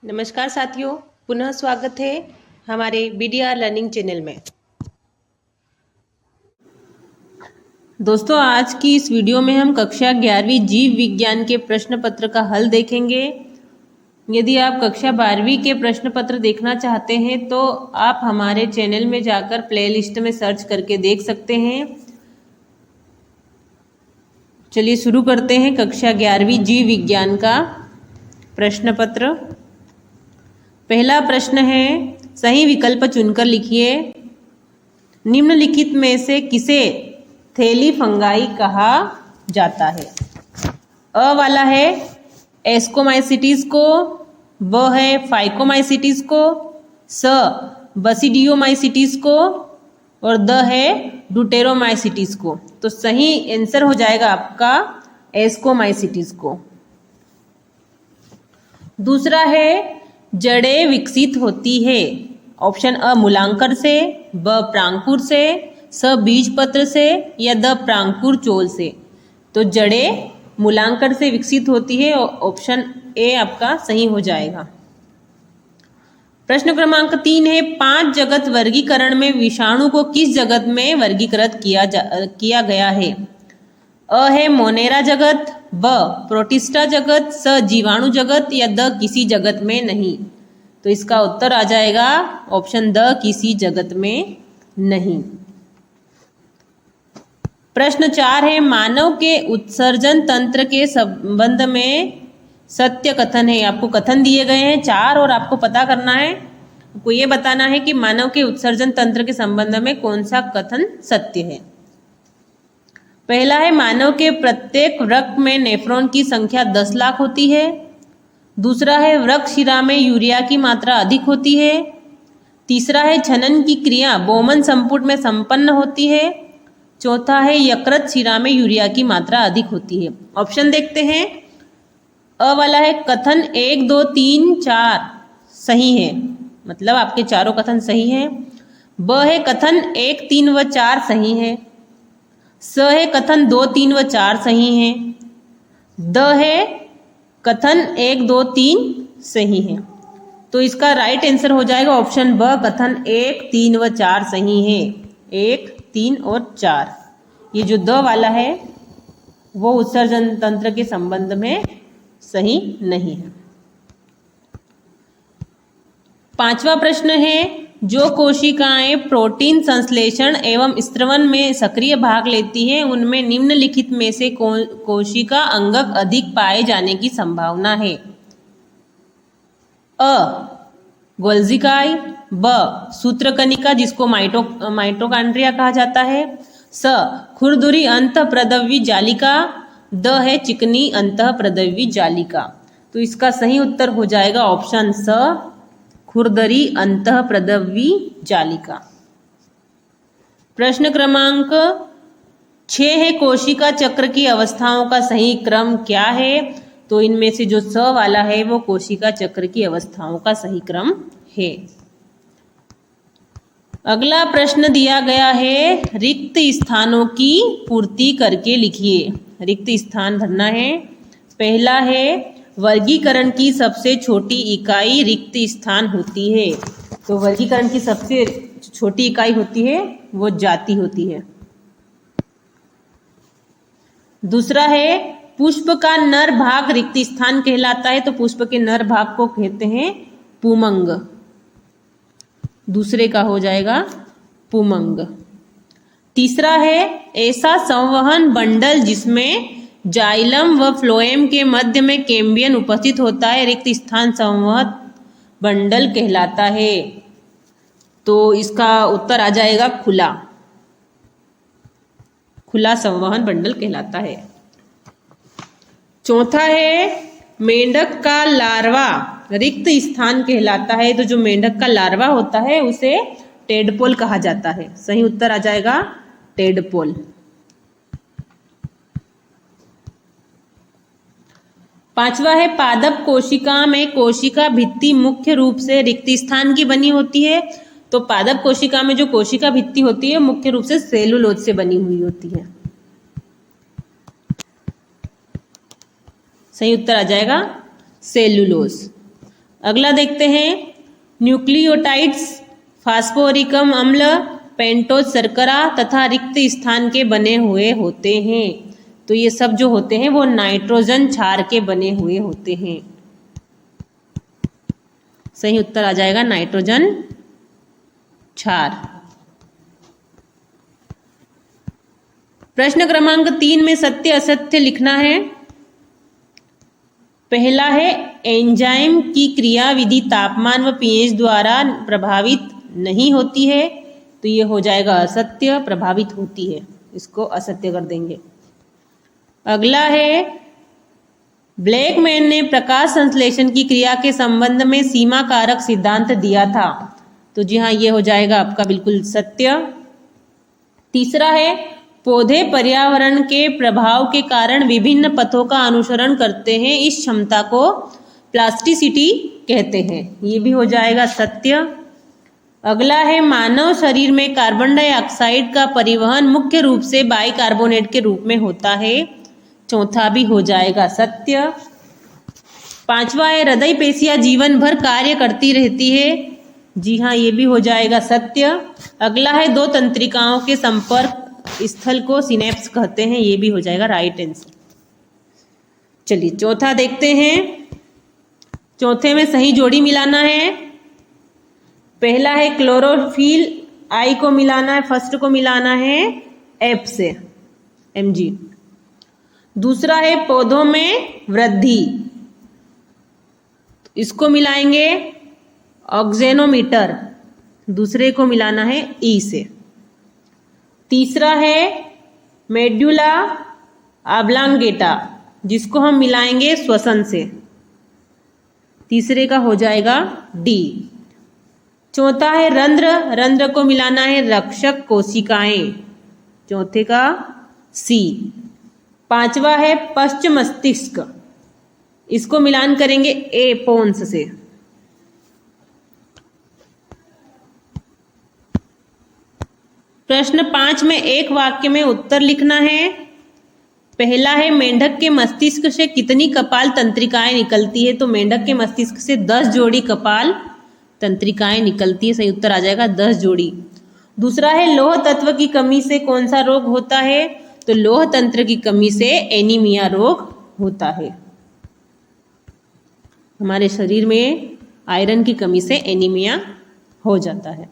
नमस्कार साथियों, पुनः स्वागत है हमारे BDR लर्निंग चैनल में। दोस्तों, आज की इस वीडियो में हम कक्षा 11वीं जीव विज्ञान के प्रश्न पत्र का हल देखेंगे। यदि आप कक्षा 12वीं के प्रश्न पत्र देखना चाहते हैं तो आप हमारे चैनल में जाकर प्लेलिस्ट में सर्च करके देख सकते हैं। चलिए शुरू करते हैं कक्षा 11वीं जीव विज्ञान का प्रश्न पत्र। पहला प्रश्न है, सही विकल्प चुनकर लिखिए। निम्नलिखित में से किसे थैली फंगाई कहा जाता है? अ वाला है एस्कोमाइसिटीज को, ब है फाइकोमाइसिटीज को, स बसिडियोमाइसिटीज को और द है ड्यूटेरोमाइसिटीज को। तो सही आंसर हो जाएगा आपका एस्कोमाइसिटीज को। दूसरा है, जड़ें विकसित होती है। ऑप्शन अ मूलांकर से, ब प्रांकुर से, स बीज पत्र से या द प्रांकुर चोल से। तो जड़ें मूलांकर से विकसित होती है, ऑप्शन ए आपका सही हो जाएगा। प्रश्न क्रमांक 3 है, 5 जगत वर्गीकरण में विषाणु को किस जगत में वर्गीकृत किया गया है? अ है मोनेरा जगत, ब प्रोटिस्टा जगत, स जीवाणु जगत या द किसी जगत में नहीं। तो इसका उत्तर आ जाएगा ऑप्शन द किसी जगत में नहीं। प्रश्न 4 है, मानव के उत्सर्जन तंत्र के संबंध में सत्य कथन है। आपको कथन दिए गए हैं 4 और आपको पता करना है, आपको ये बताना है कि मानव के उत्सर्जन तंत्र के संबंध में कौन सा कथन सत्य है। पहला है, मानव के प्रत्येक वृक्क में नेफ्रॉन की संख्या 10 लाख होती है। दूसरा है, वृक्क शिरा में यूरिया की मात्रा अधिक होती है। तीसरा है, छनन की क्रिया बोमन संपुट में संपन्न होती है। चौथा है, यकृत शिरा में यूरिया की मात्रा अधिक होती है। ऑप्शन देखते हैं। अ वाला है कथन 1, 2, 3, 4 सही है, मतलब आपके चारों कथन सही हैं। ब है कथन 1, 3 व 4 सही है। स है कथन 2, 3 व 4 सही हैं। द है कथन 1, 2, 3 सही है। तो इसका राइट आंसर हो जाएगा ऑप्शन ब, कथन 1, 3 व 4 सही है। 1, 3 और 4। ये जो द वाला है वो उत्सर्जन तंत्र के संबंध में सही नहीं है। 5वां प्रश्न है, जो कोशिकाएं प्रोटीन संश्लेषण एवं स्त्रवन में सक्रिय भाग लेती हैं उनमें निम्नलिखित में से कोशिका अंगक अधिक पाए जाने की संभावना है? अ गोल्जिकाई, ब सूत्रकनिका जिसको माइटोकॉन्ड्रिया कहा जाता है, स खुरदुरी अंतःप्रदवी जालिका, द है चिकनी अंतःप्रदवी जालिका। तो इसका सही उत्तर हो जाएगा ऑप्शन स, खुरदरी अंतःप्रदवी जालिका। प्रश्न क्रमांक 6 है, कोशिका चक्र की अवस्थाओं का सही क्रम क्या है? तो इनमें से जो स वाला है वो कोशिका चक्र की अवस्थाओं का सही क्रम है। अगला प्रश्न दिया गया है, रिक्त स्थानों की पूर्ति करके लिखिए। रिक्त स्थान भरना है। पहला है, वर्गीकरण की सबसे छोटी इकाई रिक्त स्थान होती है। तो वर्गीकरण की सबसे छोटी इकाई होती है वो जाति होती है। दूसरा है, पुष्प का नर भाग रिक्त स्थान कहलाता है। तो पुष्प के नर भाग को कहते हैं पुमंग। दूसरे का हो जाएगा पुमंग। तीसरा है, ऐसा संवहन बंडल जिसमें जाइलम व फ्लोएम के मध्य में कैम्बियम उपस्थित होता है रिक्त स्थान संवहन बंडल कहलाता है। तो इसका उत्तर आ जाएगा खुला। खुला संवहन बंडल कहलाता है। चौथा है, मेंढक का लार्वा रिक्त स्थान कहलाता है। तो जो मेंढक का लार्वा होता है उसे टेडपोल कहा जाता है। सही उत्तर आ जाएगा टेडपोल। पांचवा है, पादप कोशिका में कोशिका भित्ति मुख्य रूप से रिक्त स्थान की बनी होती है। तो पादप कोशिका में जो कोशिका भित्ति होती है मुख्य रूप से सेलुलोज से बनी हुई होती है। सही उत्तर आ जाएगा सेलुलोज। अगला देखते हैं, न्यूक्लियोटाइड्स फास्फोरिकम अम्ल, पेंटोज शर्करा तथा रिक्त स्थान के बने हुए होते हैं। तो ये सब जो होते हैं वो नाइट्रोजन क्षार के बने हुए होते हैं। सही उत्तर आ जाएगा नाइट्रोजन क्षार। प्रश्न क्रमांक 3 में सत्य असत्य लिखना है। पहला है, एंजाइम की क्रियाविधि तापमान व पीएच द्वारा प्रभावित नहीं होती है। तो ये हो जाएगा असत्य, प्रभावित होती है, इसको असत्य कर देंगे। अगला है, ब्लैकमैन ने प्रकाश संश्लेषण की क्रिया के संबंध में सीमा कारक सिद्धांत दिया था। तो जी हाँ, ये हो जाएगा आपका बिल्कुल सत्य। तीसरा है, पौधे पर्यावरण के प्रभाव के कारण विभिन्न पथों का अनुसरण करते हैं, इस क्षमता को प्लास्टिसिटी कहते हैं। ये भी हो जाएगा सत्य। अगला है, मानव शरीर में कार्बन डाइऑक्साइड का परिवहन मुख्य रूप से बाइकार्बोनेट के रूप में होता है। चौथा भी हो जाएगा सत्य। पांचवा है, हृदय पेशियां जीवन भर कार्य करती रहती है। जी हाँ, ये भी हो जाएगा सत्य। अगला है, दो तंत्रिकाओं के संपर्क स्थल को सिनेप्स कहते हैं। ये भी हो जाएगा राइट आंसर। चलिए चौथा देखते हैं। चौथे में सही जोड़ी मिलाना है। पहला है, क्लोरोफिल आई को मिलाना है, फर्स्ट को मिलाना है एफ से, Mg। दूसरा है, पौधों में वृद्धि, इसको मिलाएंगे ऑक्जेनोमीटर, दूसरे को मिलाना है ई से। तीसरा है, मेड्यूला ऑब्लांगेटा, जिसको हम मिलाएंगे श्वसन से, तीसरे का हो जाएगा डी। चौथा है, रंध्र, रंध्र को मिलाना है रक्षक कोशिकाएं, चौथे का सी। पांचवा है, पश्च मस्तिष्क, इसको मिलान करेंगे ए पोन्स से। प्रश्न 5 में एक वाक्य में उत्तर लिखना है। पहला है, मेंढक के मस्तिष्क से कितनी कपाल तंत्रिकाएं निकलती है। तो मेंढक के मस्तिष्क से 10 जोड़ी कपाल तंत्रिकाएं निकलती है। सही उत्तर आ जाएगा 10 जोड़ी। दूसरा है, लौह तत्व की कमी से कौन सा रोग होता है। तो लौह तंत्र की कमी से एनीमिया रोग होता है। हमारे शरीर में आयरन की कमी से एनीमिया हो जाता है।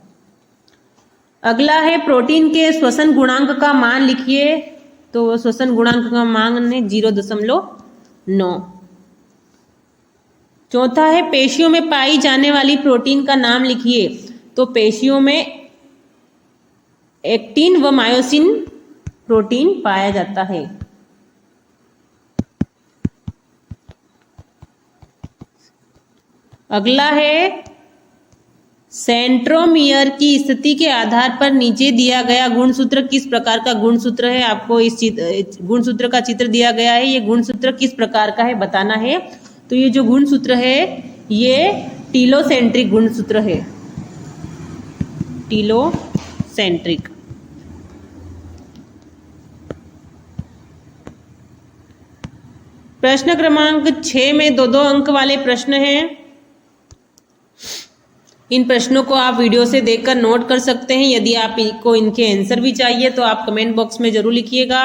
अगला है, प्रोटीन के श्वसन गुणांक का मान लिखिए। तो श्वसन गुणांक का मान है 0.9। चौथा है, पेशियों में पाई जाने वाली प्रोटीन का नाम लिखिए। तो पेशियों में एक्टिन व मायोसिन प्रोटीन पाया जाता है। अगला है, सेंट्रोमियर की स्थिति के आधार पर नीचे दिया गया गुणसूत्र किस प्रकार का गुणसूत्र है। आपको इस गुणसूत्र का चित्र दिया गया है। ये गुणसूत्र किस प्रकार का है बताना है। तो ये जो गुणसूत्र है ये टीलोसेंट्रिक गुणसूत्र है, टीलोसेंट्रिक। प्रश्न क्रमांक 6 में 2-2 अंक वाले प्रश्न हैं। इन प्रश्नों को आप वीडियो से देखकर नोट कर सकते हैं। यदि आपको इनके आंसर भी चाहिए तो आप कमेंट बॉक्स में जरूर लिखिएगा।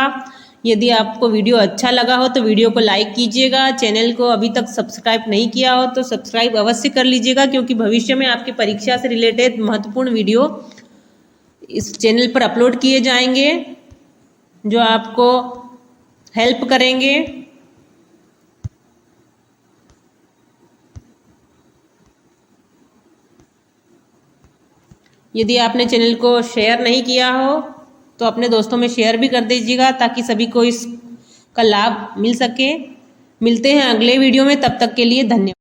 यदि आपको वीडियो अच्छा लगा हो तो वीडियो को लाइक कीजिएगा। चैनल को अभी तक सब्सक्राइब नहीं किया हो तो सब्सक्राइब अवश्य कर लीजिएगा, क्योंकि भविष्य में आपकी परीक्षा से रिलेटेड महत्वपूर्ण वीडियो इस चैनल पर अपलोड किए जाएंगे जो आपको हेल्प करेंगे। यदि आपने चैनल को शेयर नहीं किया हो तो अपने दोस्तों में शेयर भी कर दीजिएगा, ताकि सभी को इसका लाभ मिल सके। मिलते हैं अगले वीडियो में, तब तक के लिए धन्यवाद।